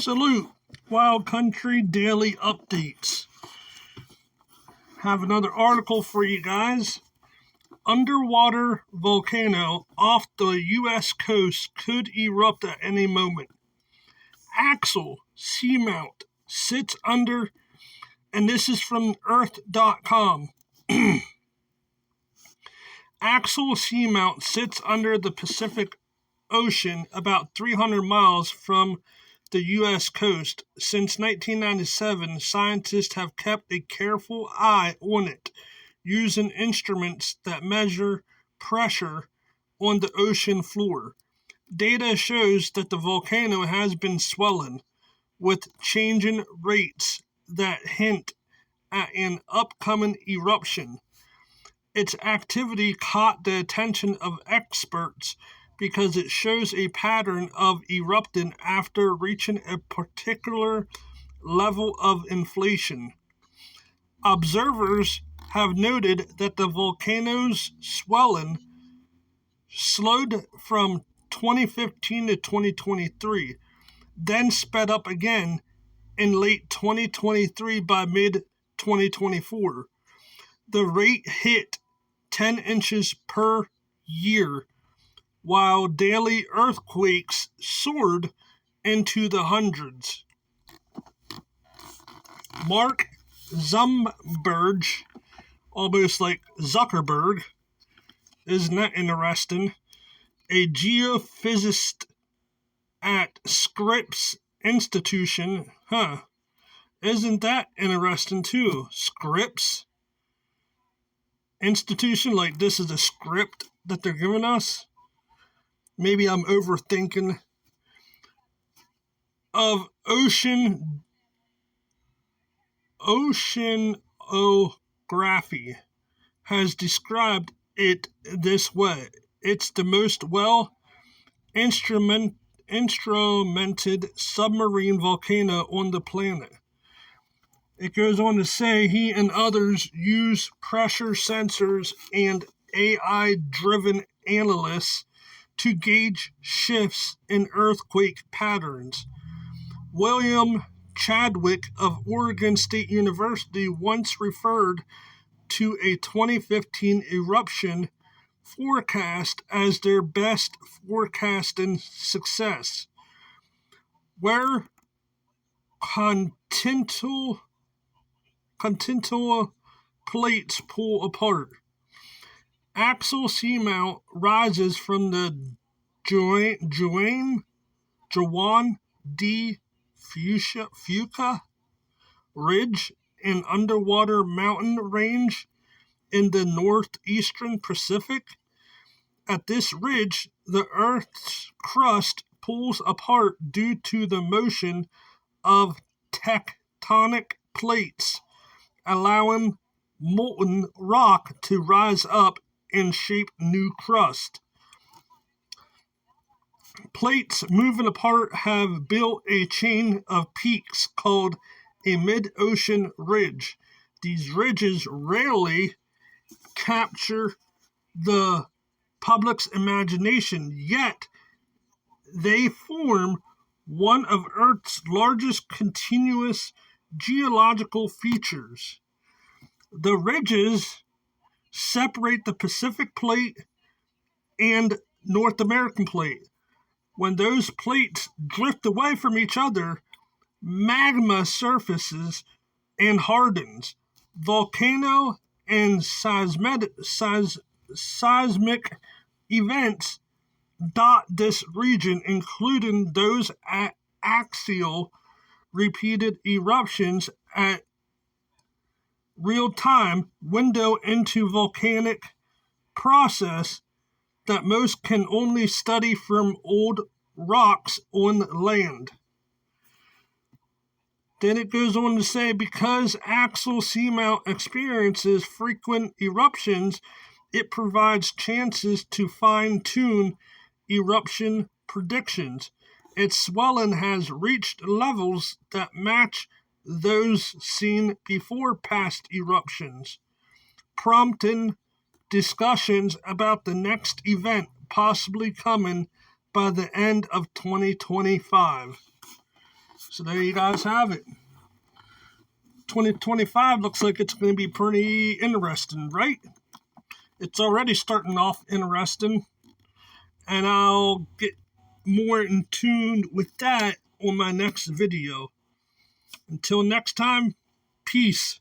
Salute, Wild Country Daily Updates. Have another article for you guys. Underwater volcano off the U.S. coast could erupt at any moment. Axial Seamount sits under, and this is from earth.com. Axial Seamount sits under the Pacific Ocean about 300 miles from the U.S. coast. Since 1997, scientists have kept a careful eye on it, using instruments that measure pressure on the ocean floor. Data shows that the volcano has been swelling, with changing rates that hint at an upcoming eruption. Its activity caught the attention of experts because it shows a pattern of erupting after reaching a particular level of inflation. Observers have noted that the volcano's swelling slowed from 2015 to 2023, then sped up again in late 2023 by mid-2024. The rate hit 10 inches per year, while daily earthquakes soared into the hundreds. Mark Zuckerberg, almost like Zuckerberg, isn't that interesting? A geophysicist at Scripps Institution, isn't that interesting too? Scripps Institution, like this is a script that they're giving us? Maybe I'm overthinking. Of oceanography has described it this way. It's the most instrumented submarine volcano on the planet. It goes on to say he and others use pressure sensors and AI-driven analysts to gauge shifts in earthquake patterns. William Chadwick of Oregon State University once referred to a 2015 eruption forecast as their best forecasting success, where continental plates pull apart. Axial Seamount rises from the Juan D. Fuca Ridge and Underwater Mountain Range in the northeastern Pacific. At this ridge, the Earth's crust pulls apart due to the motion of tectonic plates, allowing molten rock to rise up and shape new crust. Plates moving apart have built a chain of peaks called a mid-ocean ridge. These ridges rarely capture the public's imagination, yet they form one of Earth's largest continuous geological features. The ridges separate the Pacific Plate and North American Plate. When those plates drift away from each other, magma surfaces and hardens. Volcano and seismic events dot this region, including those at axial repeated eruptions at real-time window into volcanic process that most can only study from old rocks on land. Then it goes on to say, because Axial Seamount experiences frequent eruptions, it provides chances to fine-tune eruption predictions. Its swelling has reached levels that match those seen before past eruptions, prompting discussions about the next event possibly coming by the end of 2025. So there you guys have it. 2025 looks like it's going to be pretty interesting, right? It's already starting off interesting, and I'll get more in tune with that on my next video. Until next time, peace.